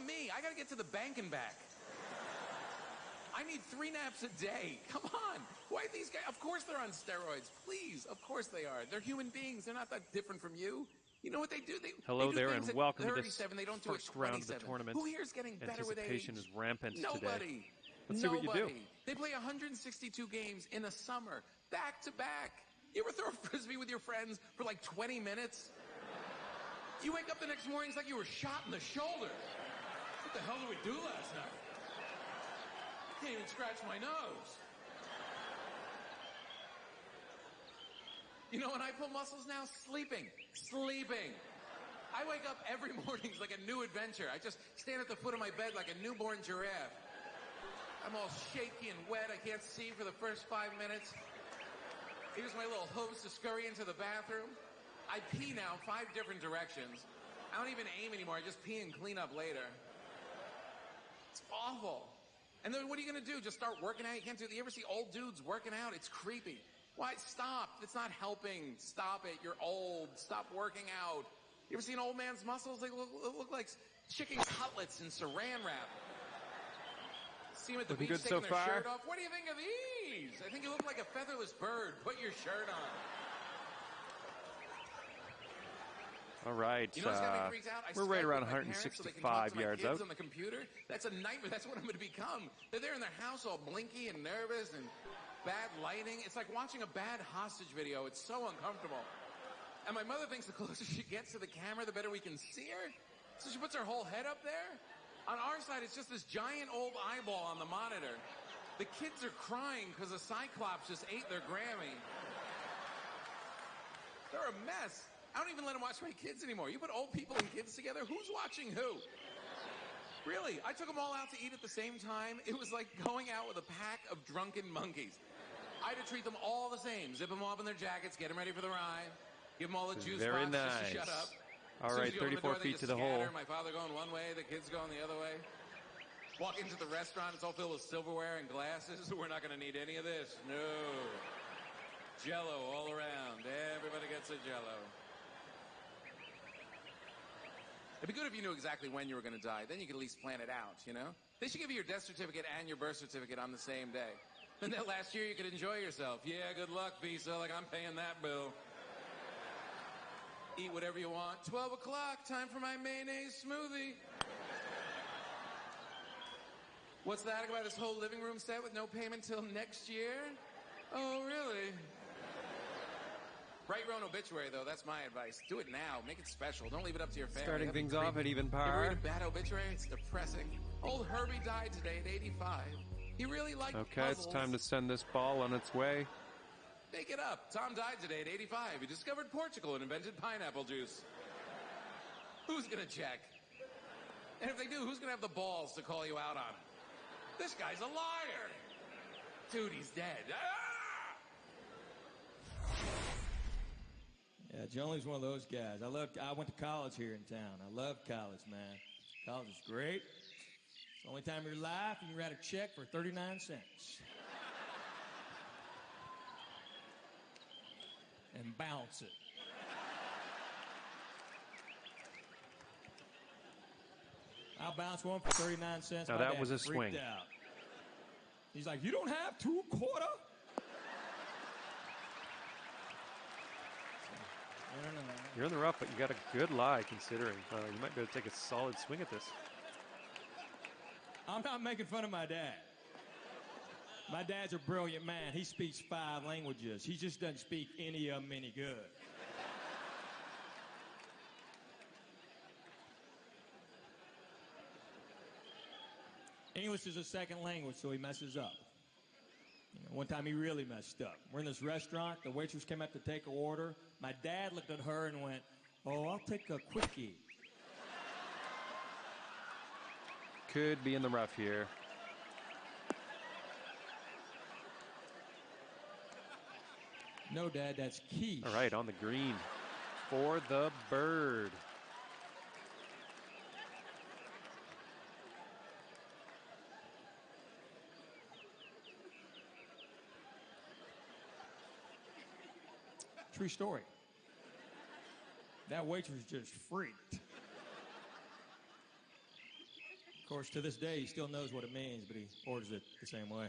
about me? I got to get to the bank and back. I need 3 naps a day. Come on. Why are these guys? Of course they're on steroids. Please. Of course they are. They're human beings. They're not that different from you. You know what they do? Hello they do there, things and welcome to this they don't first round of the tournament. Who here is getting better with age? Anticipation is rampant Nobody. today. Let's see what you do. They play 162 games in the summer, back to back. You ever throw a frisbee with your friends for like 20 minutes? You wake up the next morning, it's like you were shot in the shoulder. What the hell did we do last night? I can't even scratch my nose. You know when I pull muscles now? Sleeping. I wake up every morning like a new adventure. I just stand at the foot of my bed like a newborn giraffe. I'm all shaky and wet. I can't see for the first 5 minutes. Here's my little hose to scurry into the bathroom. I pee now 5 different directions. I don't even aim anymore. I just pee and clean up later. It's awful. And then what are you going to do? Just start working out? You can't do it. You ever see old dudes working out? It's creepy. Why? Stop. It's not helping. Stop it. You're old. Stop working out. You ever see an old man's muscles? They look like chicken cutlets in saran wrap. See them at the beach taking their shirt off. What do you think of these? I think you look like a featherless bird. Put your shirt on. All right. You know what's got me freaked out? We're right around 165 yards out. On the computer. That's a nightmare. That's what I'm going to become. They're there in their house all blinky and nervous and bad lighting. It's like watching a bad hostage video. It's so uncomfortable. And my mother thinks the closer she gets to the camera, the better we can see her. So she puts her whole head up there. On our side, it's just this giant old eyeball on the monitor. The kids are crying because the Cyclops just ate their Grammy. They're a mess. I don't even let them watch my kids anymore. You put old people and kids together, who's watching who? Really, I took them all out to eat at the same time. It was like going out with a pack of drunken monkeys. I had to treat them all the same. Zip them off in their jackets, get them ready for the ride. Give them all the juice box just to shut up. All right, 34 feet to the hole. My father going one way, the kids going the other way. Walk into the restaurant, it's all filled with silverware and glasses. We're not going to need any of this. No. Jell-O all around. Everybody gets a Jell-O. It'd be good if you knew exactly when you were going to die. Then you could at least plan it out, you know? They should give you your death certificate and your birth certificate on the same day. Then that last year you could enjoy yourself. Yeah, good luck, Visa. Like, I'm paying that bill. Eat whatever you want. 12 o'clock, time for my mayonnaise smoothie. What's that about this whole living room set with no payment till next year? Oh, really? Write your own obituary, though. That's my advice. Do it now. Make it special. Don't leave it up to your family. Starting things off at even par. You ever read a bad obituary? It's depressing. Old Herbie died today at 85. He really liked puzzles. It's time to send this ball on its way. Make it up. Tom died today at 85. He discovered Portugal and invented pineapple juice. Who's going to check? And if they do, who's going to have the balls to call you out on it? This guy's a liar. Dude, he's dead. Ah! Yeah, Jolie's one of those guys. I went to college here in town. I love college, man. College is great. It's the only time in your life you can write a check for 39 cents. And bounce it. I'll bounce one for 39 cents. Now that was a swing. Out. He's like, you don't have 2 quarter? I don't know. You're in the rough, but you got a good lie considering. You might be able to take a solid swing at this. I'm not making fun of my dad. My dad's a brilliant man. He speaks 5 languages. He just doesn't speak any of them any good. English is a second language, so he messes up. One time he really messed up. We're in this restaurant. The waitress came up to take an order. My dad looked at her and went, "Oh, I'll take a quickie." Could be in the rough here. No, Dad, that's quiche. All right, on the green for the bird. True story. That waitress just freaked. course, to this day, he still knows what it means, but he orders it the same way.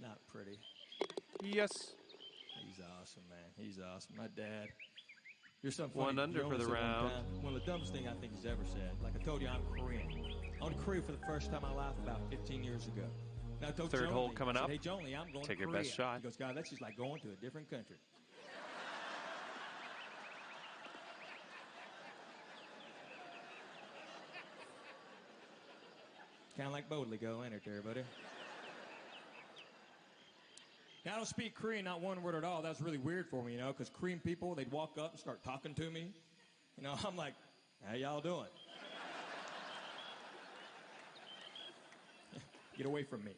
Not pretty. Yes. He's awesome, man. He's awesome. My dad. You're some funny. One under for the round. One of the dumbest things I think he's ever said. Like I told you, I'm Korean. I went to Korea for the first time in my life about 15 years ago. And I told Third Joni, hole coming I said, up. Hey, Joni, I'm going Take to your Korea. best shot. He goes, God, that's just like going to a different country. Kind of like Bodley go, ain't it there, buddy? Now, I don't speak Korean, not one word at all. That was really weird for me, you know, because Korean people, they'd walk up and start talking to me. You know, I'm like, how y'all doing? Get away from me.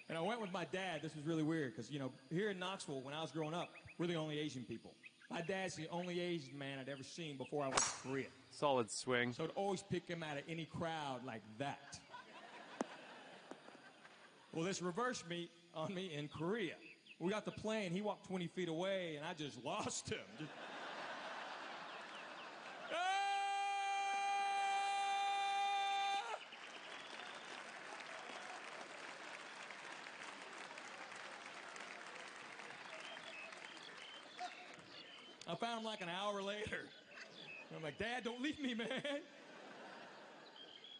And I went with my dad. This was really weird because, you know, here in Knoxville, when I was growing up, we're the only Asian people. My dad's the only Asian man I'd ever seen before I went to Korea. Solid swing. So I'd always pick him out of any crowd like that. Well, this reversed on me in Korea. We got the plane. He walked 20 feet away, and I just lost him. I found him like an hour later. I'm like, Dad, don't leave me, man.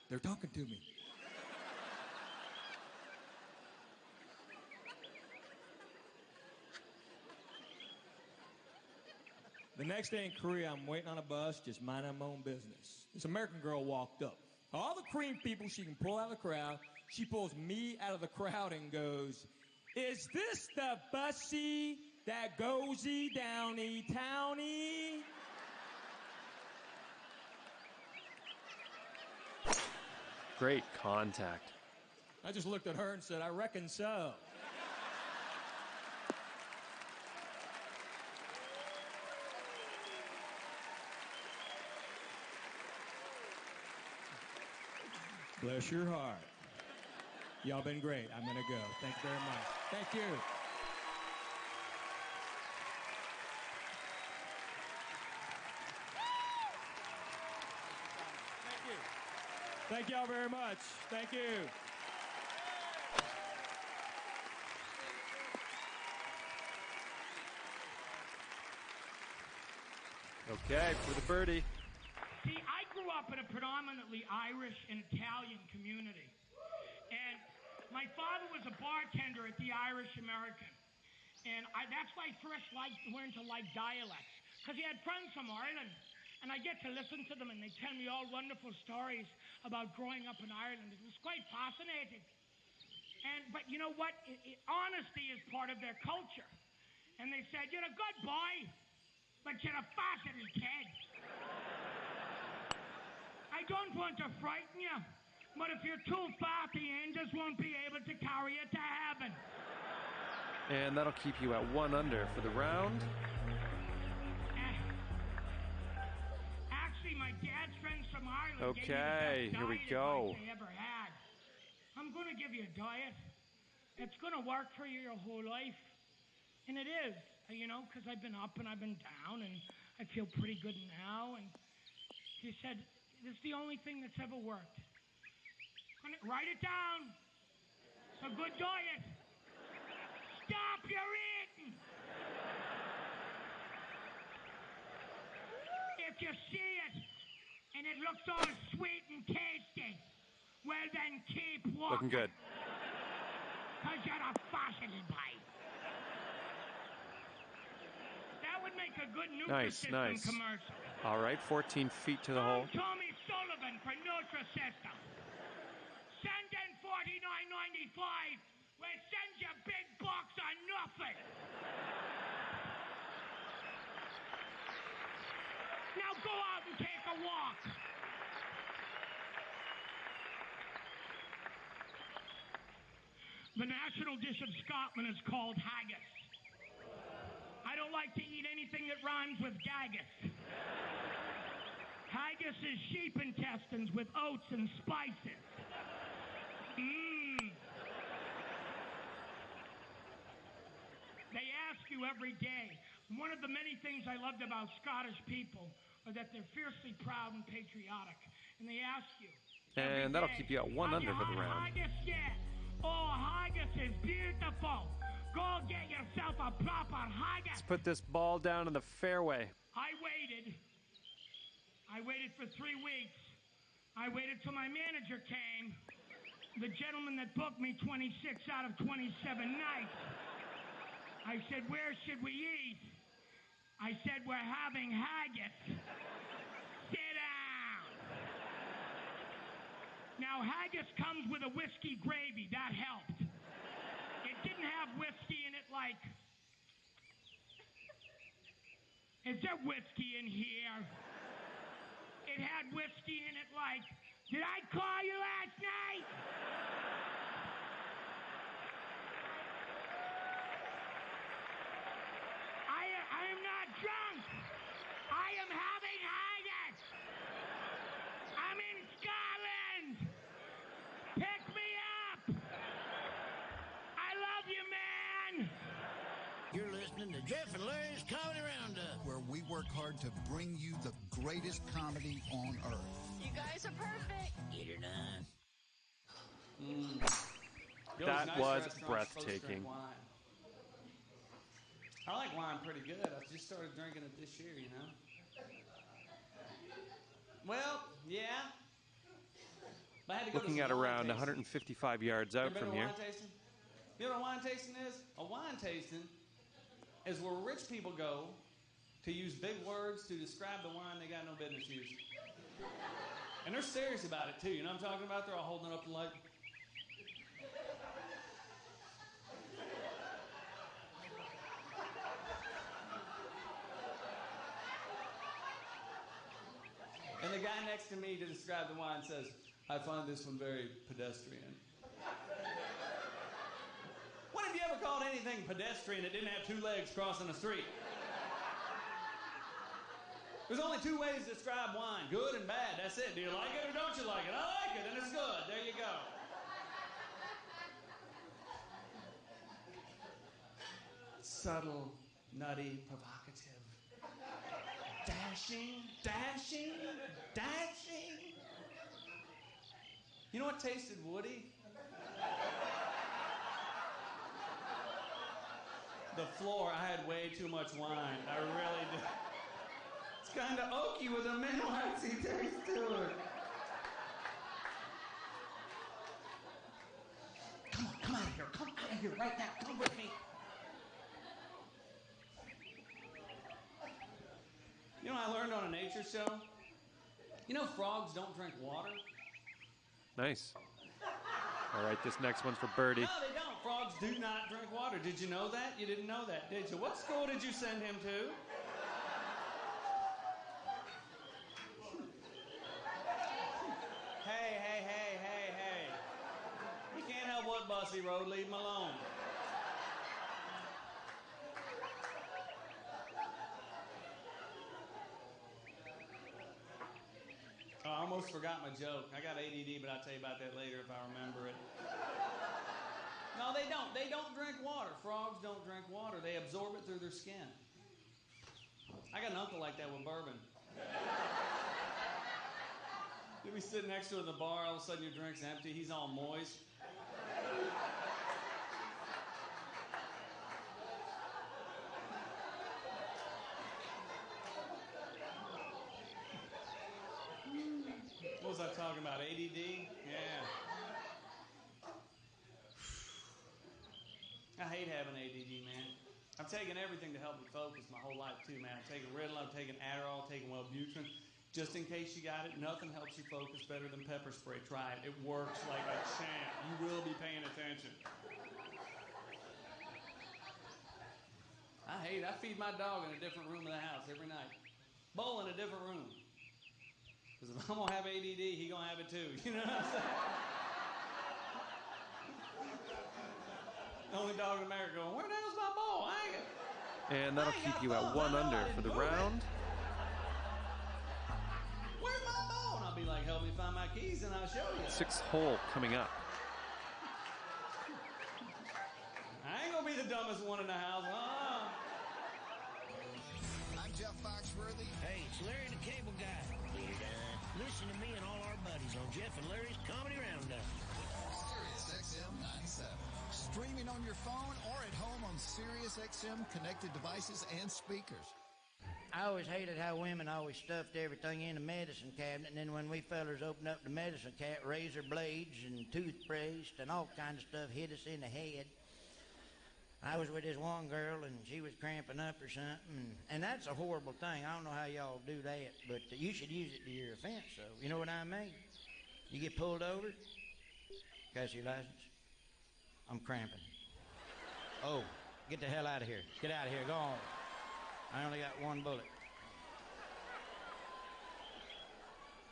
They're talking to me. The next day in Korea, I'm waiting on a bus, just minding my own business. This American girl walked up. All the Korean people she can pull out of the crowd, she pulls me out of the crowd and goes, is this the bussy that goes-y downy towny? Great contact. I just looked at her and said, I reckon so. Bless your heart. Y'all been great. I'm going to go. Thank you very much. Thank you. Thank you. Thank y'all very much. Thank you. Okay, for the birdie. See, I grew up in a predominantly Irish and Italian community. And my father was a bartender at the Irish American. And that's why I first learned to like dialects. Because he had friends from Ireland. And I get to listen to them and they tell me all wonderful stories about growing up in Ireland. It was quite fascinating. But you know what? Honesty is part of their culture. And they said, you're a good boy, but you're a fat as kid. I don't want to frighten you, but if you're too fat, the angels won't be able to carry you to heaven. And that'll keep you at 1 under for the round. Actually, my dad's friends from Ireland gave me the Okay, best here we diet go. advice they ever had. I'm going to give you a diet. It's going to work for you your whole life. And it is, you know, because I've been up and I've been down, and I feel pretty good now. And he said, this is the only thing that's ever worked. Write it down. It's a good diet. Stop your eating. If you see it and it looks all sweet and tasty, well then keep walking. Looking good. Because you're a fashion bite. That would make a good Nutrisystem Nice. commercial. All right, 14 feet to the hole. I'm Tommy Sullivan for Nutrisystem. Send in $49.95. We'll send you a big box of nothing. Now go out and take a walk. The national dish of Scotland is called haggis. I don't like to eat anything that rhymes with gaggis. Haggis is sheep intestines with oats and spices. They ask ask you every day. One of the many things I loved about Scottish people are that they're fiercely proud and patriotic. And they ask you. And that'll keep you at 1 under for the round. Haggis yet? Oh, haggis is beautiful. Go get yourself a proper haggis. Let's put this ball down in the fairway. I waited for 3 weeks. I waited till my manager came. The gentleman that booked me 26 out of 27 nights. I said, where should we eat? I said, we're having haggis. Sit down. Now, haggis comes with a whiskey gravy. That helped. It didn't have whiskey in it like... Is there whiskey in here? It had whiskey in it like... Did I call you last night? I am not drunk. I am having haggis. I'm in Scotland. Pick me up. I love you, man. You're listening to Jeff and Larry's Comedy Roundup, where we work hard to bring you the greatest comedy on earth. You guys are perfect. Get her done. That was breathtaking. I like wine pretty good. I just started drinking it this year, you know. Well, yeah. But I had to go Looking to at some wine around tasting. 155 yards out from here. Wine tasting? You know what a wine tasting is? A wine tasting is where rich people go to use big words to describe the wine they got no business using. And they're serious about it, too. You know what I'm talking about? They're all holding it up to like... And the guy next to me to describe the wine says, I find this one very pedestrian. When have you ever called anything pedestrian that didn't have 2 legs crossing the street? There's only 2 ways to describe wine, good and bad. That's it. Do you like it or don't you like it? I like it, and it's good. There you go. Subtle, nutty, provocative. Dashing, dashing, dashing. You know what tasted woody? The floor. I had way too much wine. I really did. It's kind of oaky with a mineralizing taste to it. Come out of here. Come out of here right now. Come with me. You know what I learned on a nature show? You know frogs don't drink water? Nice. All right, this next one's for Birdie. No, they don't. Frogs do not drink water. Did you know that? You didn't know that, did you? What school did you send him to? Hey. He can't help what bus he rode. Leave him alone. Oh, I almost forgot my joke. I got ADD, but I'll tell you about that later if I remember it. No, they don't. They don't drink water. Frogs don't drink water. They absorb it through their skin. I got an uncle like that with bourbon. You'll be sitting next to him in the bar, all of a sudden your drink's empty, he's all moist. What was I talking about? ADD? Yeah. I hate having ADD, man. I've taken everything to help me focus my whole life, too, man. I've taken Ritalin, I've taken Adderall, I've taken Wellbutrin. Just in case you got it, nothing helps you focus better than pepper spray. Try it. It works like a champ. You will be paying attention. I feed my dog in a different room of the house every night. Bowl in a different room. Because if I'm going to have ADD, he's going to have it too. You know what I'm saying? The only dog in America going, where the hell's my ball? And that'll keep you at 1 under for the round. Where's my ball? And I'll be like, help me find my keys and I'll show you. 6th hole coming up. I ain't going to be the dumbest one in the house. It's Larry the Cable Guy. Listen to me and all our buddies on Jeff and Larry's Comedy Roundup. SiriusXM 97. Streaming on your phone or at home on SiriusXM connected devices and speakers. I always hated how women always stuffed everything in the medicine cabinet, and then when we fellers opened up the medicine cabinet, razor blades and toothpaste and all kinds of stuff hit us in the head. I was with this one girl, and she was cramping up or something, and that's a horrible thing. I don't know how y'all do that, but you should use it to your offense, so you know what I mean? You get pulled over, got your license? I'm cramping. Oh, get the hell out of here. Get out of here, go on. I only got one bullet.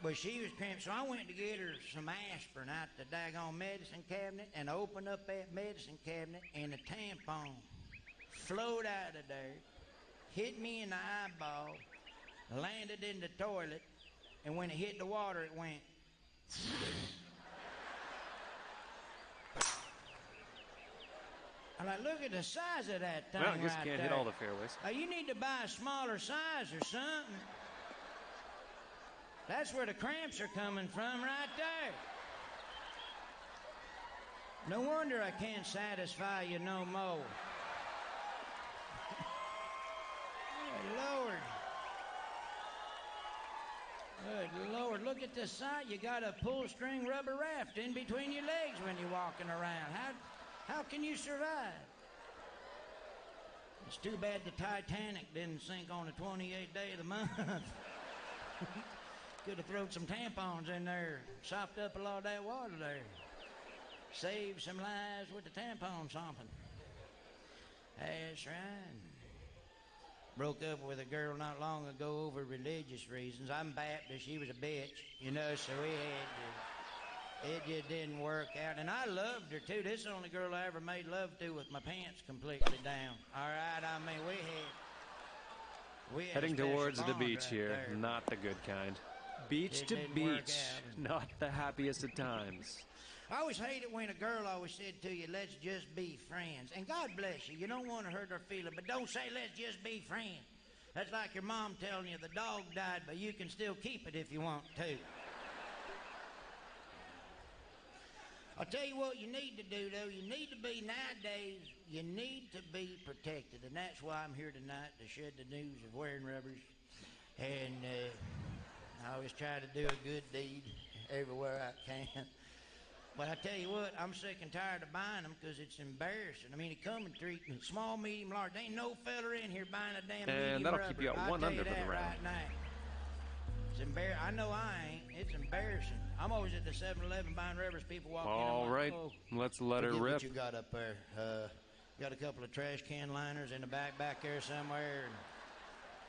But she was cramped, so I went to get her some aspirin out the daggone medicine cabinet and opened up that medicine cabinet, and a tampon flowed out of there, hit me in the eyeball, landed in the toilet, and when it hit the water, it went. I'm like, look at the size of that thing. Well, I just right can't there. hit all the fairways. You need to buy a smaller size or something. That's where the cramps are coming from, right there. No wonder I can't satisfy you no more. Good Lord. Good Lord, look at the sight. You got a pull-string rubber raft in between your legs when you're walking around. How can you survive? It's too bad the Titanic didn't sink on the 28th day of the month. Could have thrown some tampons in there, sopped up a lot of that water there. Saved some lives with the tampon sopping. That's right. Broke up with a girl not long ago over religious reasons. I'm Baptist, she was a bitch, you know, so it just didn't work out. And I loved her, too. This is the only girl I ever made love to with my pants completely down. All right, I mean, we had Heading a special towards the bond beach right here, there. not the good kind. Beach It to didn't work beach, out. not the happiest of times. I always hate it when a girl always said to you, let's just be friends. And God bless you. You don't want to hurt her feeling, but don't say, let's just be friends. That's like your mom telling you the dog died, but you can still keep it if you want to. I'll tell you what you need to do, though. You need to be, nowadays, you need to be protected. And that's why I'm here tonight, to shed the news of wearing rubbers. And I always try to do a good deed everywhere I can. But I tell you what, I'm sick and tired of buying them because it's embarrassing. I mean, it come in treating small, medium, large. There ain't no fella in here buying a damn medium And that'll rubber. keep you at I'll one tell under you for the that round. right now. It's embarrassing. I know I ain't. It's embarrassing. I'm always at the 7-Eleven buying rubbers. People walk in. All right, let's let her Look rip. what you got up there. Got a couple of trash can liners in the back there somewhere. And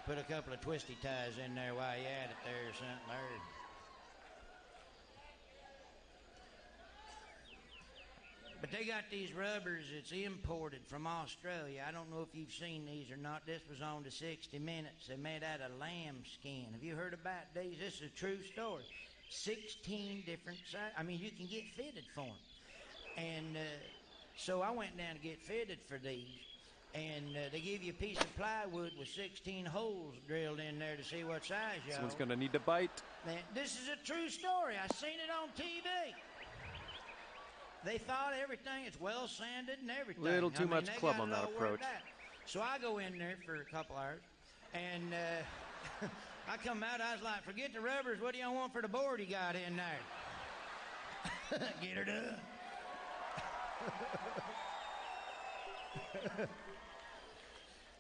put a couple of twisty ties in there while you at it there or something there. But they got these rubbers that's imported from Australia. I don't know if you've seen these or not. This was on the 60 Minutes. They're made out of lamb skin. Have you heard about these? This is a true story. 16 different sizes. I mean, you can get fitted for them. And so I went down to get fitted for these. And they give you a piece of plywood with 16 holes drilled in there to see what size you are. Someone's going to need to bite. Man, this is a true story. I seen it on TV. They thought everything, it's well sanded and everything. Little too much they club got on it that all worked approach. out. So I go in there for a couple hours, and I come out, I was like, forget the rubbers, what do y'all want for the board you got in there? Get her done.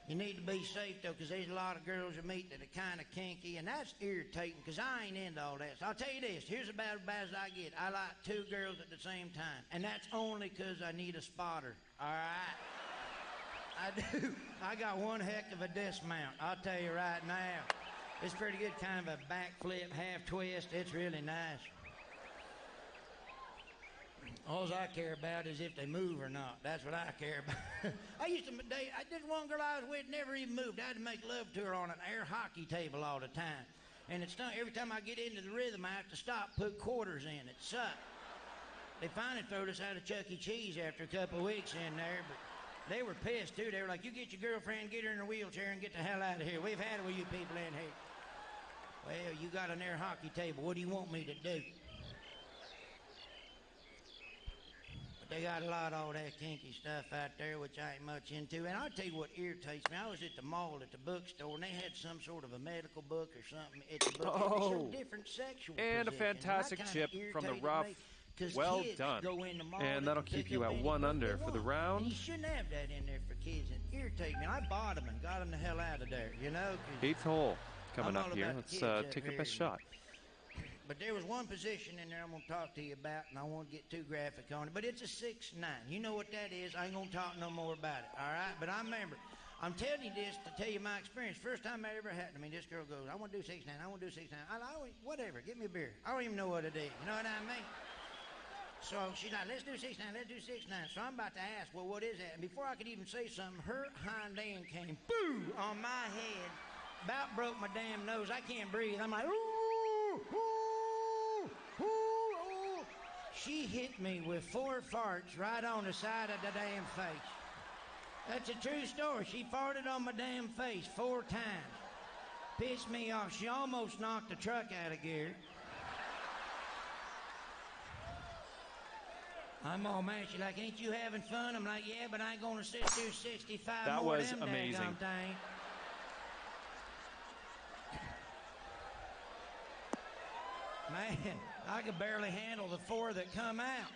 You need to be safe, though, because there's a lot of girls you meet that are kind of kinky, and that's irritating, because I ain't into all that. So I'll tell you this. Here's about as bad as I get. I like 2 girls at the same time, and that's only because I need a spotter, all right? I do. I got one heck of a dismount, I'll tell you right now. It's pretty good, kind of a backflip, half twist. It's really nice. All I care about is if they move or not. That's what I care about. This one girl I was with never even moved. I had to make love to her on an air hockey table all the time. And it's not, every time I get into the rhythm, I have to stop, put quarters in. It sucked. They finally threw us out of Chuck E. Cheese after a couple of weeks in there, but they were pissed, too. They were like, you get your girlfriend, get her in a wheelchair, and get the hell out of here. We've had it with you people in here. Well, you got an air hockey table. What do you want me to do? But they got a lot of all that kinky stuff out there, which I ain't much into. And I'll tell you what irritates me. I was at the mall at the bookstore, and they had some sort of a medical book or something at the book. They showed different sexual and a positions. fantastic And that chip kinda from the irritated rough. me, 'cause Well kids done. go in the mall, And they that'll can keep pick you up at any 1 book under they for the want. round. And you shouldn't have that in there for kids. It irritates me. I bought them and got them the hell out of there, you know? 'Cause 8th hole coming I'm up all here. about the Let's kids up take the here. best shot. But there was one position in there I'm going to talk to you about, and I won't get too graphic on it, but it's a 6-9. You know what that is. I ain't going to talk no more about it, all right? But I remember, I'm telling you this to tell you my experience. First time that ever happened to me, this girl goes, I want to do 6-9, I want to do 6-9. Whatever, get me a beer. I don't even know what it is. You know what I mean? So she's like, let's do 6-9, let's do 6-9. So I'm about to ask, well, what is that? And before I could even say something, her hind end came, boo, on my head. About broke my damn nose. I can't breathe. I'm like, ooh, ooh. Ooh. She hit me with 4 farts right on the side of the damn face. That's a true story. She farted on my damn face 4 times. Pissed me off. She almost knocked the truck out of gear. I'm all mad. She's like, ain't you having fun? I'm like, yeah, but I ain't going to sit through 65 That more was of them amazing. daggone things. Man, I could barely handle the 4 that come out.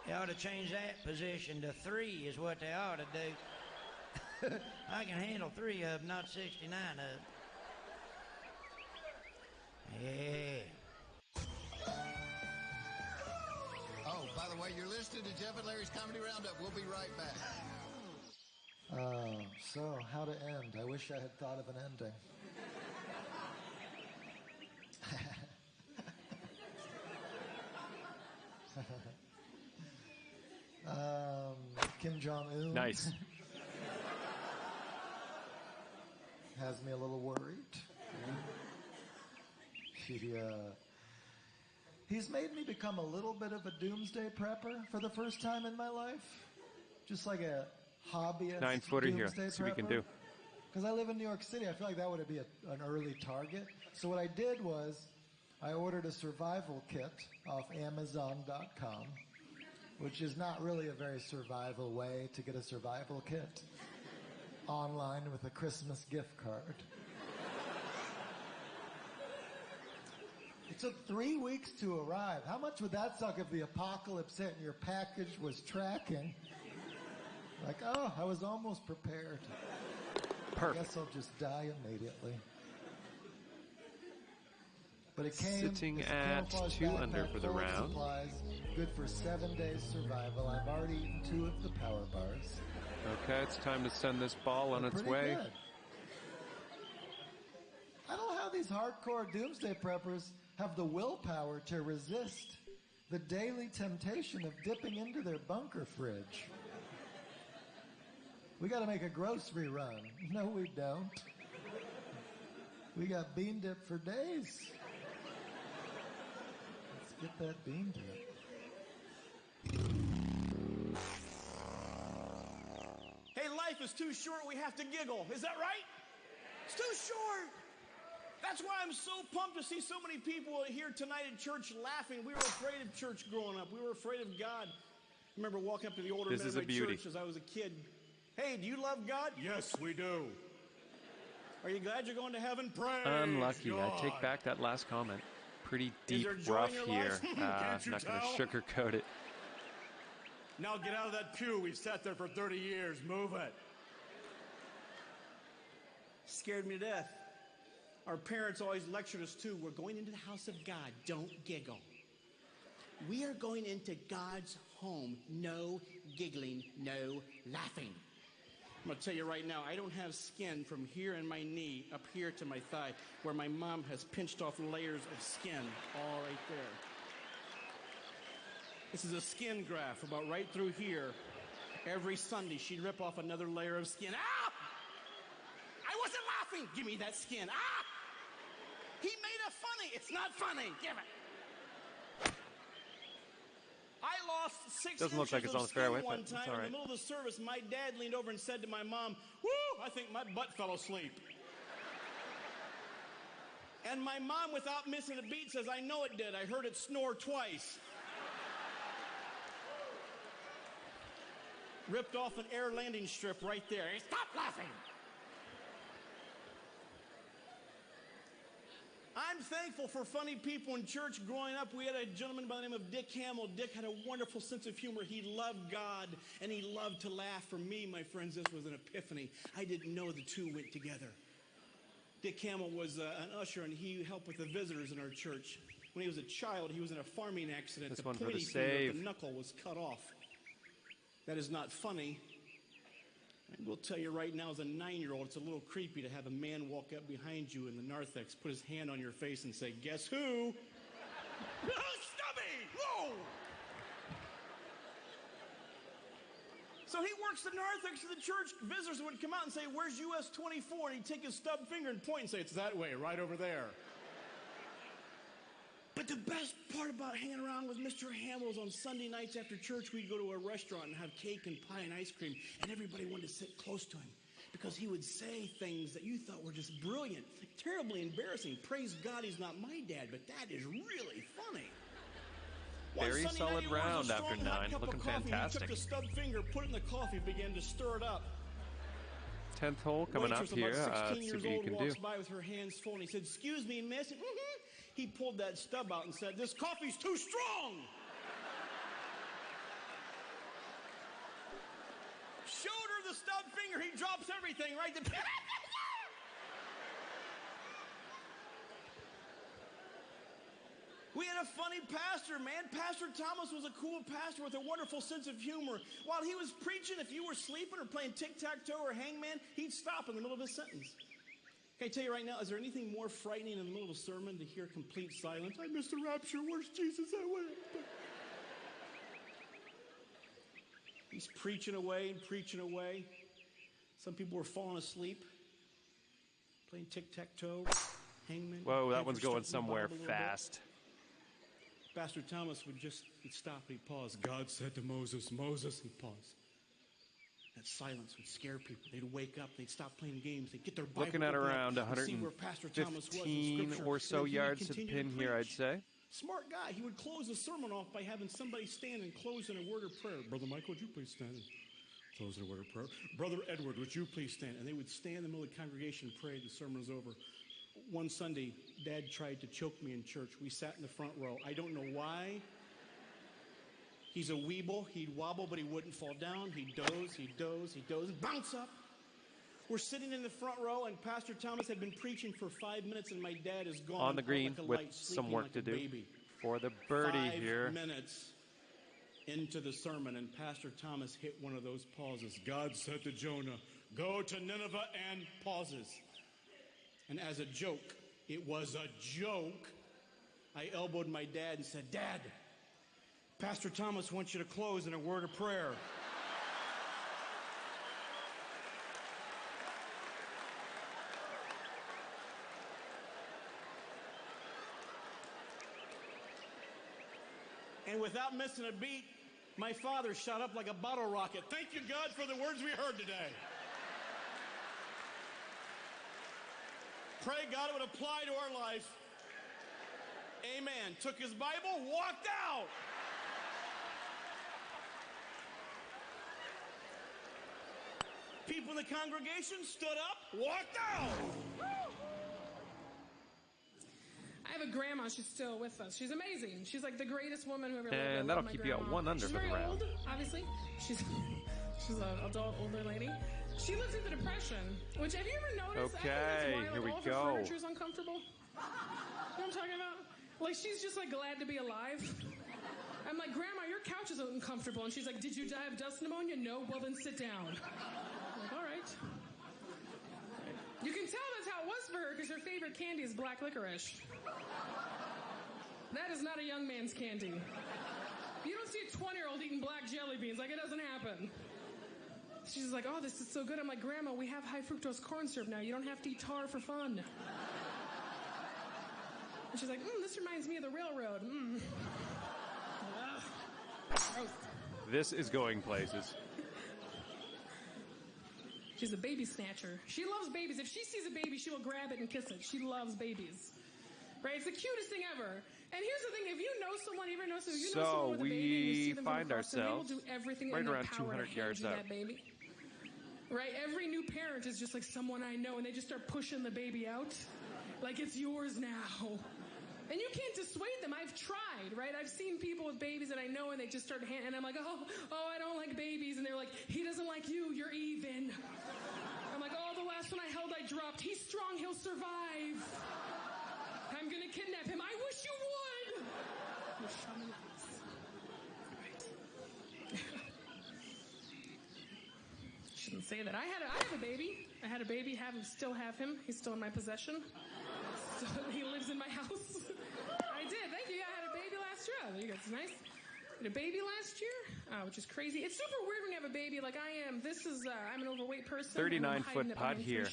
They ought to change that position to 3 is what they ought to do. I can handle 3 of them, not 69 of them. Yeah. Oh, by the way, you're listening to Jeff and Larry's Comedy Roundup. We'll be right back. So, how to end? I wish I had thought of an ending. Kim Jong-un. Nice. Has me a little worried. He's made me become a little bit of a doomsday prepper for the first time in my life. Just like a hobbyist 9-footer here. doomsday See what we can prepper. do. Because I live in New York City, I feel like that would be an early target. So what I did was I ordered a survival kit off Amazon.com, which is not really a very survival way to get a survival kit online with a Christmas gift card. It took 3 weeks to arrive. How much would that suck if the apocalypse hit and your package was tracking? Like, oh, I was almost prepared. Perfect. I guess I'll just die immediately. But it came Sitting it's a at camouflage 2 backpack under for the full of round. Supplies, good for 7 days survival. I've already eaten 2 of the power bars. Okay, it's time to send this ball on They're its pretty way. good. I don't know how these hardcore doomsday preppers have the willpower to resist the daily temptation of dipping into their bunker fridge. We got to make a grocery run. No, we don't. We got bean dip for days. Let's get that bean dip. Hey, life is too short, we have to giggle. Is that right? It's too short. That's why I'm so pumped to see so many people here tonight at church laughing. We were afraid of church growing up. We were afraid of God. I remember walking up to the older This men is of a my beauty. church as I was a kid. Hey, do you love God? Yes, we do. Are you glad you're going to heaven? Praise Unlucky. God. I take back that last comment. Pretty Is deep there joy rough in your here. life? I'm Can't you not going to tell? sugarcoat it. Now get out of that pew. We've sat there for 30 years. Move it. Scared me to death. Our parents always lectured us too. We're going into the house of God. Don't giggle. We are going into God's home. No giggling, no laughing. I'm going to tell you right now, I don't have skin from here in my knee up here to my thigh where my mom has pinched off layers of skin all right there. This is a skin graft about right through here. Every Sunday, she'd rip off another layer of skin. Ah! I wasn't laughing. Give me that skin. Ah! He made it funny. It's not funny. Give it. I lost 6 Doesn't look inches like it's of on the skin fairway, one but it's time all in right. the middle of the service. My dad leaned over and said to my mom, "Woo, I think my butt fell asleep." And my mom, without missing a beat, says, I know it did. I heard it snore twice. Ripped off an air landing strip right there. Stop laughing. I'm thankful for funny people in church. Growing up, we had a gentleman by the name of Dick Hamill. Dick had a wonderful sense of humor. He loved God, and he loved to laugh. For me, my friends, this was an epiphany. I didn't know the two went together. Dick Hamill was an usher, and he helped with the visitors in our church. When he was a child, he was in a farming accident. This The one for the pointy finger of save. the knuckle was cut off. That is not funny. I will tell you right now, as a 9-year-old, it's a little creepy to have a man walk up behind you in the narthex, put his hand on your face and say, guess who? Oh, Stubby! Whoa! So he works the narthex of the church. Visitors would come out and say, where's US 24? And he'd take his stub finger and point and say, it's that way, right over there. But the best part about hanging around with Mr. Hamill's on Sunday nights after church, we'd go to a restaurant and have cake and pie and ice cream, and everybody wanted to sit close to him because he would say things that you thought were just brilliant, terribly embarrassing. Praise God he's not my dad, but that is really funny. Very solid round after 9. Looking fantastic. He took the stub finger, put it in the coffee, began to stir it up. 10th hole coming up Waitress, here. about 16 See years what you old, can walks do. by with her hands full, and he said, excuse me, miss. He pulled that stub out and said, this coffee's too strong. Showed her the stub finger. He drops everything right there. We had a funny pastor, man. Pastor Thomas was a cool pastor with a wonderful sense of humor. While he was preaching, if you were sleeping or playing tic-tac-toe or hangman, he'd stop in the middle of his sentence. Can I tell you right now, is there anything more frightening in the middle of a sermon to hear complete silence? I missed the rapture. Where's Jesus? I went. He's preaching away and preaching away. Some people were falling asleep, playing tic-tac-toe, hangman. Whoa, that one's going somewhere fast. Pastor Thomas would stop and he'd pause. God said to Moses, Moses, he'd pause. That silence would scare people. They'd wake up, they'd stop playing games, they'd get their Bible. Looking at around 115 or so yards to the pin here, I'd say. Smart guy. He would close the sermon off by having somebody stand and close in a word of prayer. Brother Michael, would you please stand and close in a word of prayer? Brother Edward, would you please stand? And they would stand in the middle of the congregation and pray. The sermon was over. One Sunday, Dad tried to choke me in church. We sat in the front row. I don't know why. He's a weeble. He'd wobble, but he wouldn't fall down. He'd doze, and bounce up. We're sitting in the front row, and Pastor Thomas had been preaching for 5 minutes, and my dad is gone. On the green like with light, some work like to do baby. for the birdie here. 5 minutes into the sermon, and Pastor Thomas hit one of those pauses. God said to Jonah, go to Nineveh, and pauses. And as a joke, it was a joke, I elbowed my dad and said, Dad, Pastor Thomas wants you to close in a word of prayer. And without missing a beat, my father shot up like a bottle rocket. Thank you, God, for the words we heard today. Pray God it would apply to our life. Amen. Took his Bible, walked out. People in the congregation stood up, walked out. I have a grandma. She's still with us. She's amazing. She's like the greatest woman who ever lived. And that'll keep you at 1 under for the round. Old, obviously. She's an adult, older lady. She lived through the Depression, which, have you ever noticed? Okay, why, like, here we all go. Her furniture's uncomfortable. You know what I'm talking about? Like, she's just like glad to be alive. I'm like, Grandma, your couch is uncomfortable. And she's like, did you die of dust pneumonia? No. Well, then sit down. I'm like, all right. You can tell that's how it was for her because her favorite candy is black licorice. That is not a young man's candy. You don't see a 20-year-old eating black jelly beans. Like, it doesn't happen. She's like, oh, this is so good. I'm like, Grandma, we have high fructose corn syrup now. You don't have to eat tar for fun. And she's like, this reminds me of the railroad. Gross. This is going places. She's a baby snatcher. She loves babies. If she sees a baby, she will grab it and kiss it. She loves babies. Right? It's the cutest thing ever. And here's the thing, if you know someone, you know someone So with a baby and you see we them find from across, they will ourselves do everything right in their around power 200 to hand yards you out. that baby. Right? Every new parent is just like someone I know, and they just start pushing the baby out. Like it's yours now. And you can't dissuade them. I've tried, right? I've seen people with babies that I know, and they just start and I'm like, oh, I don't like babies. And they're like, he doesn't like you. You're even. I'm like, oh, the last one I held, I dropped. He's strong. He'll survive. I'm going to kidnap him. I wish you would. Shouldn't say that. I have a baby. I had a baby. Still have him. He's still in my possession. He lives in my house. I did. Thank you. I had a baby last year. Oh, you guys, nice. I had a baby last year, which is crazy. It's super weird when you have a baby like I am. I'm an overweight person. 39-foot putt here.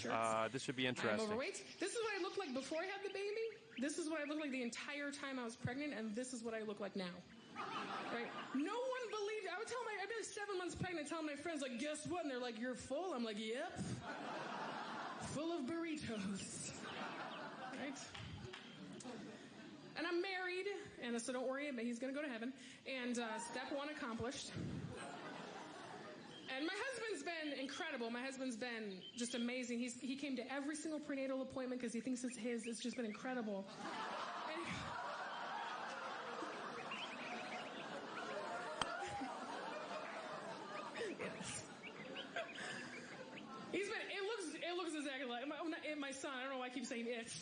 This should be interesting. I'm overweight. This is what I looked like before I had the baby. This is what I looked like the entire time I was pregnant, and this is what I look like now. Right? No one believed. I'd be like 7 months pregnant, telling my friends, like, guess what? And they're like, you're full? I'm like, yep. Full of burritos. Right? And I'm married, and so don't worry, he's going to go to heaven. And step one accomplished. And my husband's been incredible. My husband's been just amazing. He came to every single prenatal appointment because he thinks it's his. It's just been incredible. And yes. It looks exactly like my son. I don't know why I keep saying it.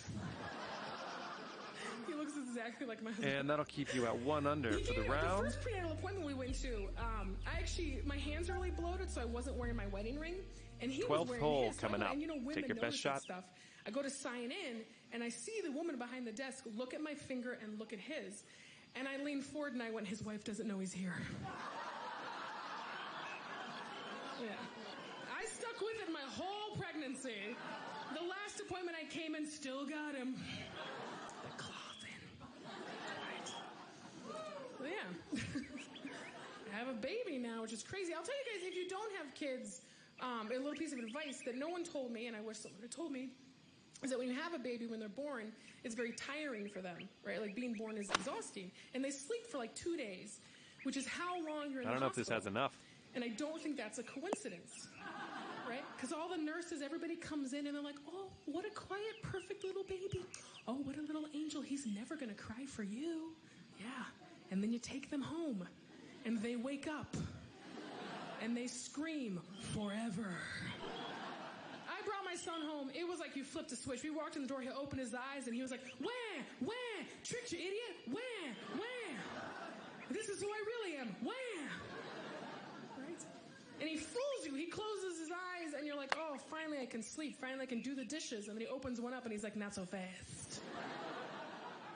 He looks exactly like my husband. And that'll keep you at 1 under for the round. The first prenatal appointment we went to, my hands are really bloated, so I wasn't wearing my wedding ring. And he was wearing hole his. coming up. And women take your best shot. Stuff. I go to sign in, and I see the woman behind the desk look at my finger and look at his. And I leaned forward, and I went, his wife doesn't know he's here. Yeah. I stuck with it my whole pregnancy. The last appointment I came in, still got him. The cloth in. Right. Yeah. I have a baby now, which is crazy. I'll tell you guys, if you don't have kids, a little piece of advice that no one told me, and I wish someone had told me, is that when you have a baby, when they're born, it's very tiring for them, right? Like being born is exhausting. And they sleep for like 2 days, which is how long you're in the hospital. I don't know if this has enough. And I don't think that's a coincidence, right? Because all the nurses, everybody comes in and they're like, oh, what a quiet, perfect little baby. Oh, what a little angel. He's never going to cry for you. Yeah. And then you take them home and they wake up and they scream forever. I brought my son home. It was like you flipped a switch. We walked in the door. He opened his eyes and he was like, wah, wah, tricked you, idiot. Wah, wah. This is who I really am. Wah. And he fools you. He closes his eyes, and you're like, oh, finally I can sleep. Finally I can do the dishes. And then he opens one up, and he's like, not so fast.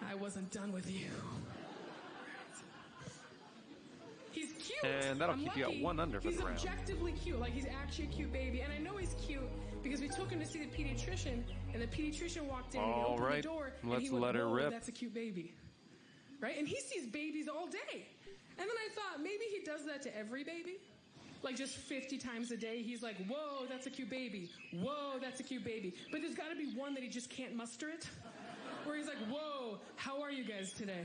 I wasn't done with you. He's cute. And that'll keep you at 1 under for the round. He's objectively cute. Like, he's actually a cute baby. And I know he's cute because we took him to see the pediatrician, and the pediatrician walked in, and he opened the door, and he went, whoa, that's a cute baby. Right? And he sees babies all day. And then I thought, maybe he does that to every baby. Like just 50 times a day, he's like, whoa, that's a cute baby. Whoa, that's a cute baby. But there's got to be one that he just can't muster it. Where he's like, whoa, how are you guys today?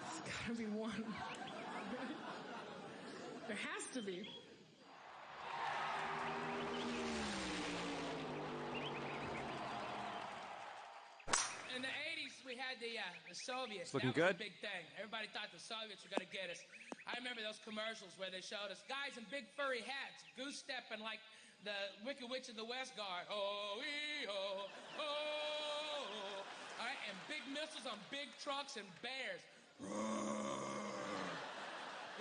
There's got to be one. There has to be. In the 80s, we had the Soviets. It's looking that was good. A big thing. Everybody thought the Soviets were going to get us. I remember those commercials where they showed us guys in big furry hats, goose stepping like the Wicked Witch of the West Guard. Oh. All right, and big missiles on big trucks and bears.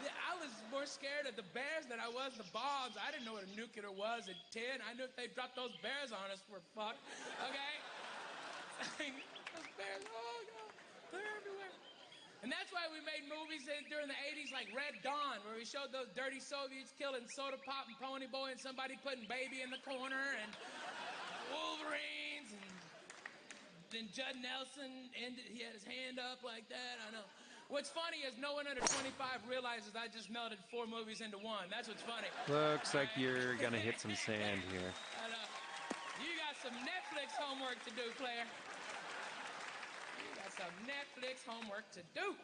I was more scared of the bears than I was the bombs. I didn't know what a nuclear was at 10. I knew if they dropped those bears on us, we're fucked. Okay? Those bears, oh God, they're everywhere. And that's why we made movies during the 80s like Red Dawn, where we showed those dirty Soviets killing Soda Pop and Pony Boy and somebody putting Baby in the corner and Wolverines and then Judd Nelson he had his hand up like that. I know. What's funny is no one under 25 realizes I just melded 4 movies into one. That's what's funny. Looks like you're going to hit some sand here. I know. You got some Netflix homework to do, Claire. myself Netflix homework to do.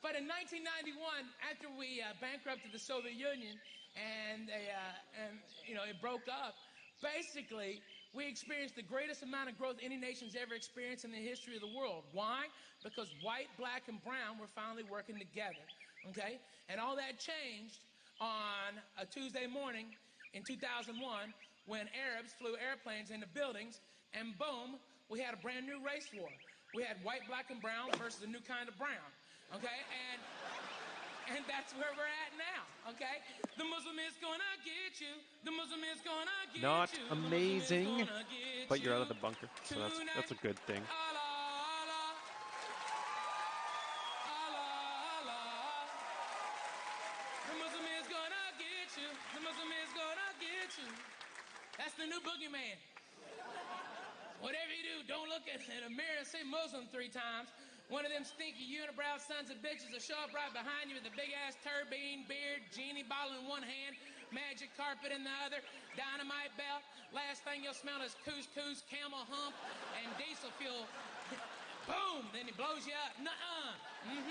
But in 1991, after we bankrupted the Soviet Union and it broke up, basically we experienced the greatest amount of growth any nation's ever experienced in the history of the world. Why? Because white, black, and brown were finally working together. Okay? And all that changed on a Tuesday morning in 2001 when Arabs flew airplanes into buildings, and boom, we had a brand new race war. We had white, black, and brown versus a new kind of brown. Okay, and that's where we're at now. Okay, the Muslim is gonna get you. The Muslim is gonna get Not you. amazing, but you're out of the bunker, so that's a good thing. Allah, Allah. The Muslim is gonna get you. The Muslim is gonna get you. That's the new boogeyman. Whatever you do, don't look in a mirror and say Muslim 3 times. One of them stinky unibrow sons of bitches will show up right behind you with a big-ass turbine, beard, genie bottle in one hand, magic carpet in the other, dynamite belt. Last thing you'll smell is couscous, camel hump, and diesel fuel. Boom! Then he blows you up. Nuh-uh. They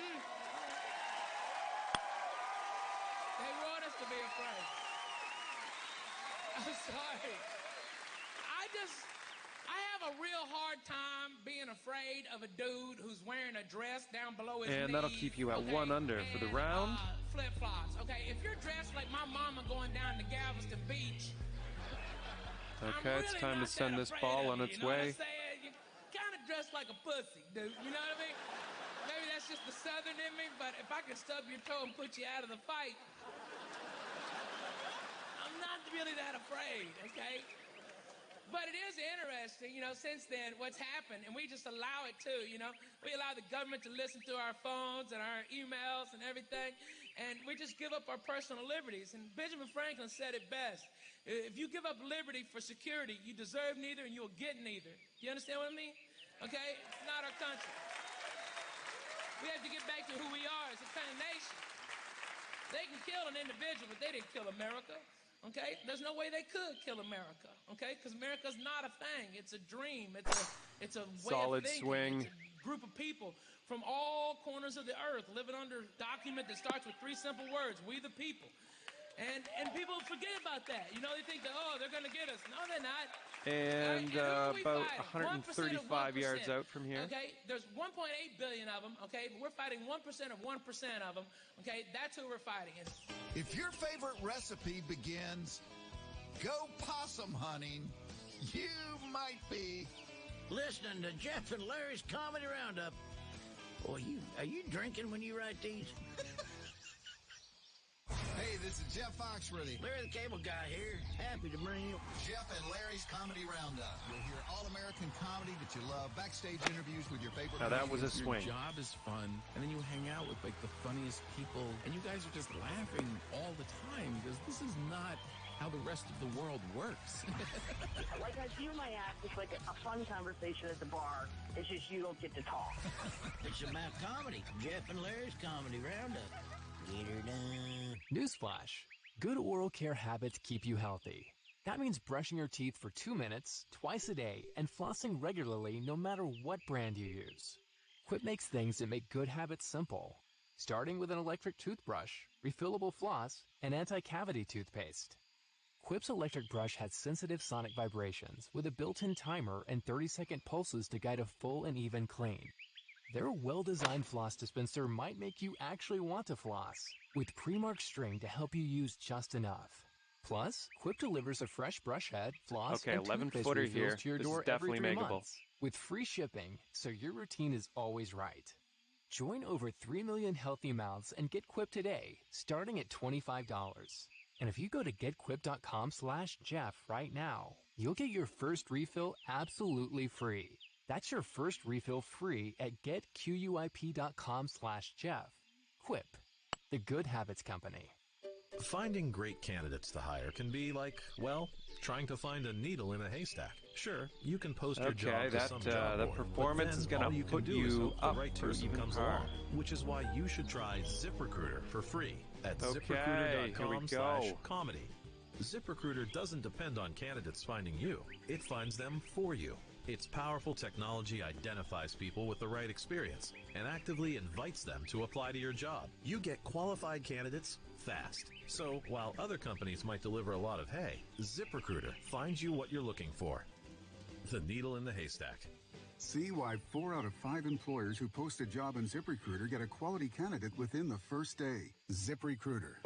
want us to be afraid. I'm sorry. I have a real hard time being afraid of a dude who's wearing a dress down below his knees. And that'll keep you at 1 under for the round. Flip-flops. Okay, if you're dressed like my mama going down to Galveston Beach. Okay, it's time to send this ball on its way. You kind of dress like a pussy, dude. You know what I mean? Maybe that's just the Southern in me, but if I could stub your toe and put you out of the fight, I'm not really that afraid, okay? But it is interesting, since then, what's happened, and we just allow it too, We allow the government to listen to our phones and our emails and everything, and we just give up our personal liberties. And Benjamin Franklin said it best. If you give up liberty for security, you deserve neither and you'll get neither. You understand what I mean? Okay? It's not our country. We have to get back to who we are as a kind of nation. They can kill an individual, but they didn't kill America. Okay, there's no way they could kill America. Okay, because America's not a thing; it's a dream. It's a way solid of thinking. swing. It's a group of people from all corners of the earth living under a document that starts with 3 simple words: "We the people." And people forget about that. They think that they're going to get us. No, they're not. And about 135 yards out from here. Okay, there's 1.8 billion of them. Okay, but we're fighting 1% of 1% of them. Okay, that's who we're fighting. If your favorite recipe begins, go possum hunting, you might be listening to Jeff and Larry's Comedy Roundup. Boy, are you drinking when you write these? Hey, this is Jeff Foxworthy. Larry the Cable Guy here. Happy to bring you Jeff and Larry's Comedy Roundup. You'll hear all-American comedy that you love, backstage interviews with your favorite Now that was a swing. Your job is fun, and then you hang out with like the funniest people, and you guys are just laughing all the time because this is not how the rest of the world works. Like I do my act, it's like a fun conversation at the bar. It's just you don't get to talk. It's about comedy. Jeff and Larry's Comedy Roundup. Get her done. Newsflash. Good oral care habits keep you healthy. That means brushing your teeth for 2 minutes, twice a day, and flossing regularly no matter what brand you use. Quip makes things that make good habits simple. Starting with an electric toothbrush, refillable floss, and anti-cavity toothpaste. Quip's electric brush has sensitive sonic vibrations with a built-in timer and 30-second pulses to guide a full and even clean. Their well-designed floss dispenser might make you actually want to floss, with pre-marked string to help you use just enough. Plus, Quip delivers a fresh brush head, floss, and toothpaste footer refills here. to your This door is definitely every 3 makeable. months, with free shipping, so your routine is always right. Join over 3 million healthy mouths and get Quip today, starting at $25. And if you go to getquip.com/Jeff right now, you'll get your first refill absolutely free. That's your first refill free at getquip.com/Jeff. Quip, the good habits company. Finding great candidates to hire can be like, well, trying to find a needle in a haystack. Sure, you can post your job to some job the board, performance is but then gonna all you can put do you is hope up the right to person even comes par. along, which is why you should try ZipRecruiter for free at Okay, here we go. ZipRecruiter.com/comedy. ZipRecruiter doesn't depend on candidates finding you. It finds them for you. Its powerful technology identifies people with the right experience and actively invites them to apply to your job. You get qualified candidates fast. So while other companies might deliver a lot of hay, ZipRecruiter finds you what you're looking for. The needle in the haystack. See why 4 out of 5 employers who post a job in ZipRecruiter get a quality candidate within the first day. ZipRecruiter.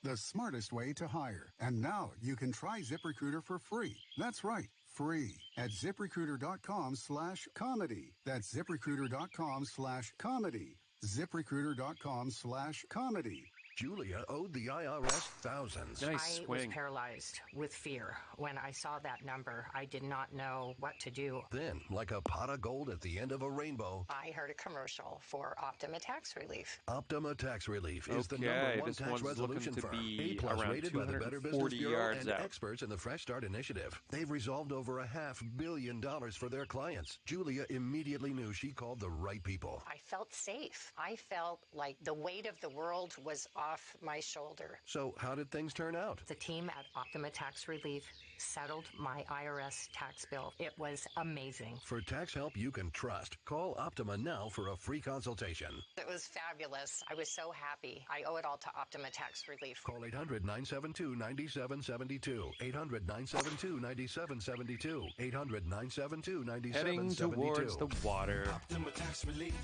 The smartest way to hire. And now you can try ZipRecruiter for free. That's right, free. At ZipRecruiter.com/comedy. That's ZipRecruiter.com/comedy. ZipRecruiter.com/comedy. Julia owed the IRS thousands. I was paralyzed with fear. When I saw that number, I did not know what to do. Then, like a pot of gold at the end of a rainbow, I heard a commercial for Optima Tax Relief. Optima Tax Relief is the #1 this tax one's resolution looking to firm. be A+ around rated by the Better Business 240 Bureau yards and out. experts in the Fresh Start Initiative. They've resolved over $500 million for their clients. Julia immediately knew she called the right people. I felt safe. I felt like the weight of the world was off my shoulder. So how did things turn out? The team at Optima Tax Relief settled my IRS tax bill. It was amazing. For tax help you can trust, call Optima now for a free consultation. It was fabulous. I was so happy. I owe it all to Optima Tax Relief. Call 800-972-9772. 800-972-9772. 800-972-9772. Heading towards the water. Optima Tax Relief.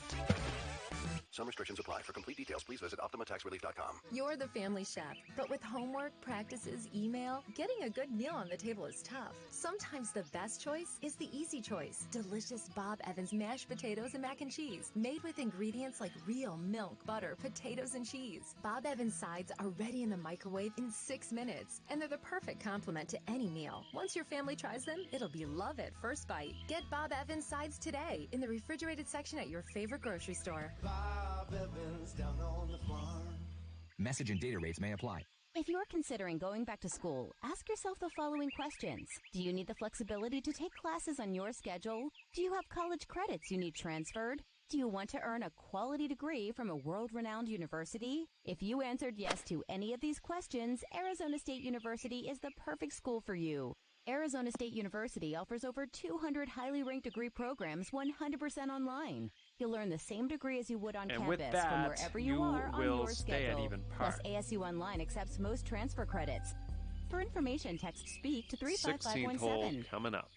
Some restrictions apply. For complete details, please visit OptimaTaxRelief.com. You're the family chef, but with homework, practices, email, getting a good meal on the table is tough. Sometimes the best choice is the easy choice. Delicious Bob Evans mashed potatoes and mac and cheese, made with ingredients like real milk, butter, potatoes, and cheese. Bob Evans sides are ready in the microwave in 6 minutes, and they're the perfect complement to any meal. Once your family tries them, it'll be love at first bite. Get Bob Evans sides today in the refrigerated section at your favorite grocery store. Bob Evans down on the farm. Message and data rates may apply. If you're considering going back to school, ask yourself the following questions. Do you need the flexibility to take classes on your schedule? Do you have college credits you need transferred? Do you want to earn a quality degree from a world-renowned university? If you answered yes to any of these questions, Arizona State University is the perfect school for you. Arizona State University offers over 200 highly ranked degree programs 100% online. You'll learn the same degree as you would on campus with that, from wherever you are on will your stay schedule. at even Plus, par. ASU Online accepts most transfer credits. For information, text SPEAK to 16th 35517. hole coming up.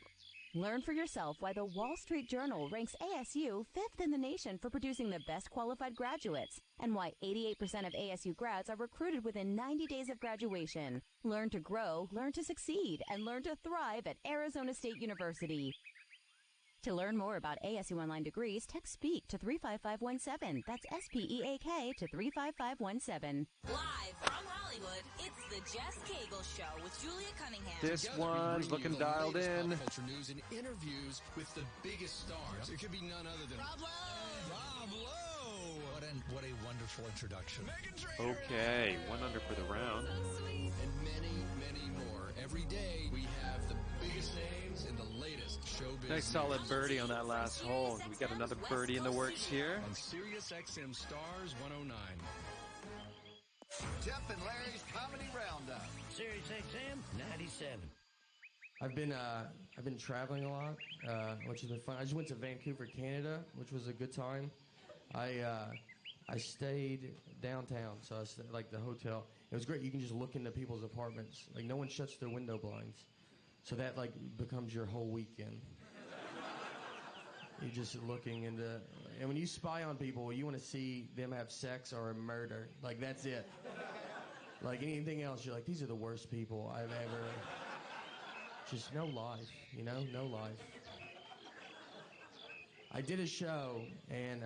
Learn for yourself why the Wall Street Journal ranks ASU 5th in the nation for producing the best qualified graduates, and why 88% of ASU grads are recruited within 90 days of graduation. Learn to grow, learn to succeed, and learn to thrive at Arizona State University. To learn more about ASU Online degrees, text SPEAK to 35517. That's SPEAK to 35517. Live from Hollywood, it's the Jess Cagle Show with Julia Cunningham. This Together, one's we bring you looking the dialed latest in. pop culture news and interviews with the biggest stars. It could be none other than Rob Lowe. Rob Lowe. What a wonderful introduction. Okay, 1 under for the round. And many, many more. Every day we have the biggest names in the latest showbiz. Nice solid birdie on that last hole. We got another birdie in the works here. On Sirius XM Stars 109. Jeff and Larry's Comedy Roundup. Sirius XM 97. I've been traveling a lot, which has been fun. I just went to Vancouver, Canada, which was a good time. I stayed downtown, so I stayed, like the hotel. It was great. You can just look into people's apartments. Like no one shuts their window blinds, so that like becomes your whole weekend. You're just looking into, and when you spy on people, you want to see them have sex or a murder. Like that's it. Like anything else, you're like, these are the worst people I've ever. Just no life, you know, no life. I did a show, and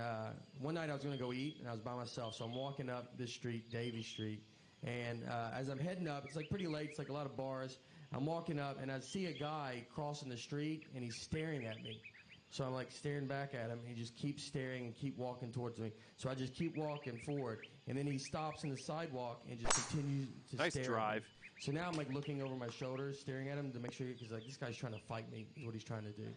one night I was going to go eat, and I was by myself. So I'm walking up this street, Davie Street, and as I'm heading up, it's like pretty late. It's like a lot of bars. I'm walking up, and I see a guy crossing the street, and he's staring at me. So I'm like staring back at him. He just keeps staring and keep walking towards me. So I just keep walking forward, and then he stops in the sidewalk and just continues to Nice stare drive. at me. So now I'm like looking over my shoulders, staring at him to make sure, because like this guy's trying to fight me, is what he's trying to do.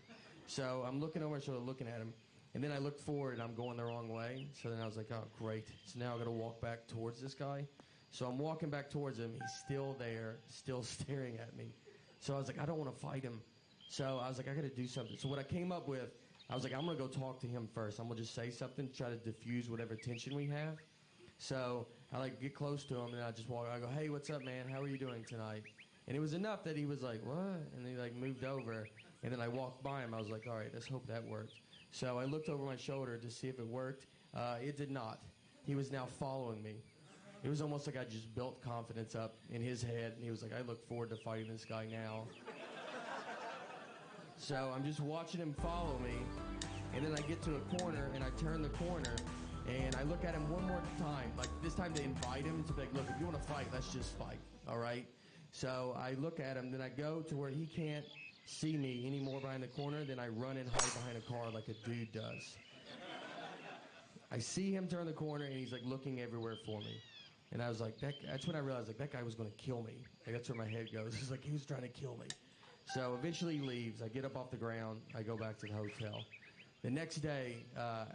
So I'm looking over my shoulder, looking at him, and then I look forward, and I'm going the wrong way. So then I was like, oh, great. So now I got to walk back towards this guy. So I'm walking back towards him. He's still there, still staring at me. So I was like, I don't want to fight him. So I was like, I got to do something. So what I came up with, I was like, I'm going to go talk to him first. I'm going to just say something, try to diffuse whatever tension we have. So I like get close to him and I just walk. I go, hey, what's up, man? How are you doing tonight? And it was enough that he was like, what? And he like moved over. And then I walked by him. I was like, all right, let's hope that worked. So I looked over my shoulder to see if it worked. It did not. He was now following me. It was almost like I just built confidence up in his head. And he was like, I look forward to fighting this guy now. So I'm just watching him follow me. And then I get to a corner and I turn the corner. And I look at him one more time. Like this time to invite him to be like, look, if you want to fight, let's just fight. All right? So I look at him. Then I go to where he can't see me anymore behind the corner, then I run and hide behind a car like a dude does. I see him turn the corner, and he's like looking everywhere for me. And I was like, that's when I realized like that guy was going to kill me. Like, that's where my head goes. He's like, he was trying to kill me. So eventually he leaves. I get up off the ground. I go back to the hotel. The next day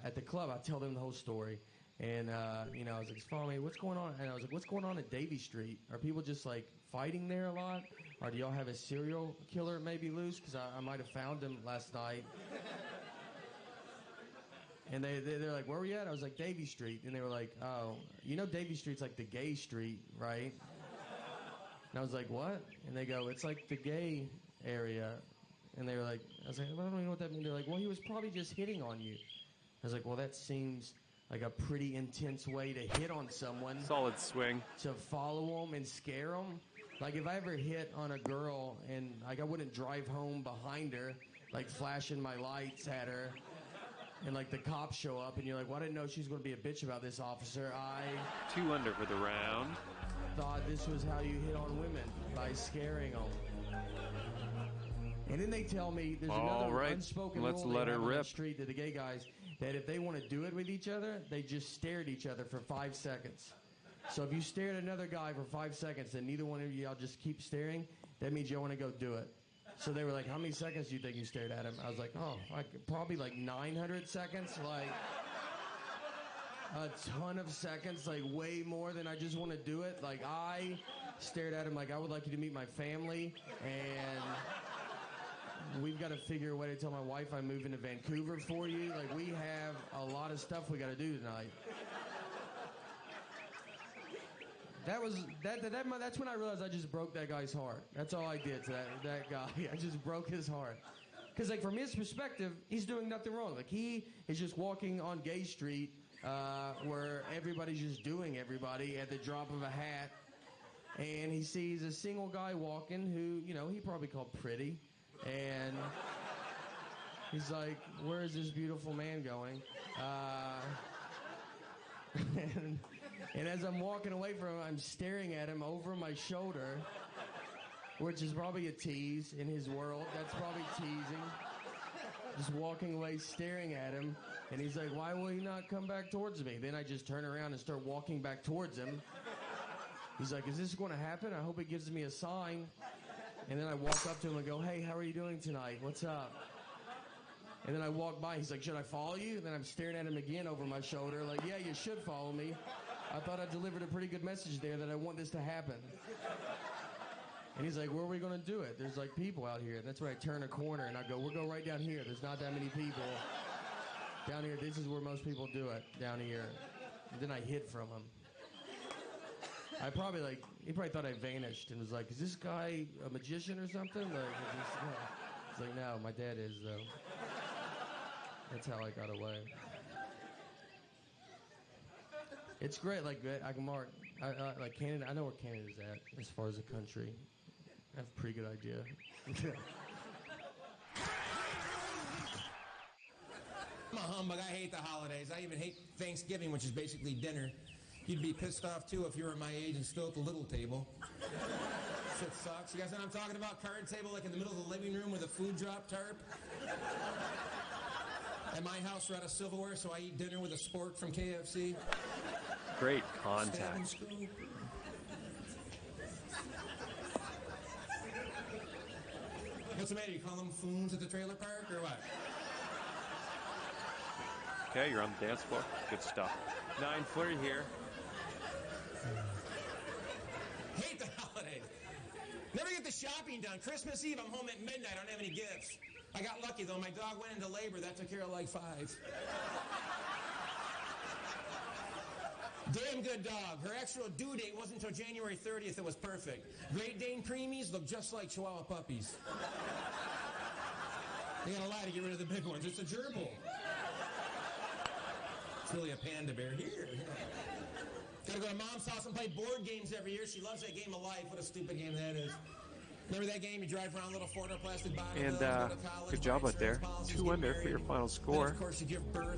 at the club, I tell them the whole story. And, I was like, follow me, what's going on? And I was like, what's going on at Davie Street? Are people just like fighting there a lot? Or do y'all have a serial killer maybe loose? Because I might have found him last night. And they're like, where were you at? I was like, Davie Street. And they were like, oh, Davie Street's like the gay street, right? And I was like, what? And they go, it's like the gay area. And they were like, I was like, well, I don't even know what that means. They're like, well, he was probably just hitting on you. I was like, well, that seems like a pretty intense way to hit on someone. Solid swing. To follow them and scare them. Like, if I ever hit on a girl and, like, I wouldn't drive home behind her, like, flashing my lights at her, and, like, the cops show up, and you're like, well, I didn't know she was going to be a bitch about this, officer. I 2 under for the round. Thought this was how you hit on women, by scaring them. And then they tell me there's another unspoken rule they have on the street to the gay guys, that if they want to do it with each other, they just stare at each other for 5 seconds. So if you stare at another guy for 5 seconds and neither one of y'all just keep staring, that means y'all want to go do it. So they were like, how many seconds do you think you stared at him? I was like, probably like 900 seconds, like a ton of seconds, like way more than I just want to do it. Like, I stared at him like, I would like you to meet my family, and we've got to figure a way to tell my wife I'm moving to Vancouver for you. Like, we have a lot of stuff we got to do tonight. That's when I realized I just broke that guy's heart. That's all I did to that guy. I just broke his heart. Because, like, from his perspective, he's doing nothing wrong. Like, he is just walking on Gay Street where everybody's just doing everybody at the drop of a hat. And he sees a single guy walking who, he probably called pretty. And he's like, where is this beautiful man going? And as I'm walking away from him, I'm staring at him over my shoulder, which is probably a tease in his world. That's probably teasing. Just walking away, staring at him. And he's like, why will he not come back towards me? Then I just turn around and start walking back towards him. He's like, is this going to happen? I hope he gives me a sign. And then I walk up to him and go, hey, how are you doing tonight? What's up? And then I walk by. He's like, should I follow you? And then I'm staring at him again over my shoulder like, yeah, you should follow me. I thought I delivered a pretty good message there that I want this to happen. And he's like, where are we going to do it? There's like people out here. And that's when I turn a corner and I go, we'll go right down here. There's not that many people. Down here, this is where most people do it, down here. And then I hid from him. He probably thought I vanished and was like, is this guy a magician or something? It's like, no, my dad is, though. That's how I got away. It's great, like Canada. I know where Canada's at as far as a country. I have a pretty good idea. I'm a humbug. I hate the holidays. I even hate Thanksgiving, which is basically dinner. You'd be pissed off, too, if you were my age and still at the little table. Shit sucks. You guys know what I'm talking about? Card table, like in the middle of the living room with a food drop tarp. At my house, we're out of silverware, so I eat dinner with a spork from KFC. Great contact. What's the matter? You call them foons at the trailer park, or what? Okay, you're on the dance floor. Good stuff. 9-footer here. Hate the holidays. Never get to shop shopping done. Christmas Eve, I'm home at midnight. I don't have any gifts. I got lucky, though. My dog went into labor. That took care of like 5. Damn good dog. Her actual due date wasn't until January 30th. It was perfect. Great Dane preemies look just like Chihuahua puppies. They gotta lie to get rid of the big ones. It's a gerbil. It's really a panda bear. Here. Gotta go to Mom's house and play board games every year. She loves that game of life. What a stupid game that is. Remember that game? You drive around little 4-door plastic bottles, And go to college, good job buy out there. insurance policies, 2 get under for married, your final and score. of course, you give birth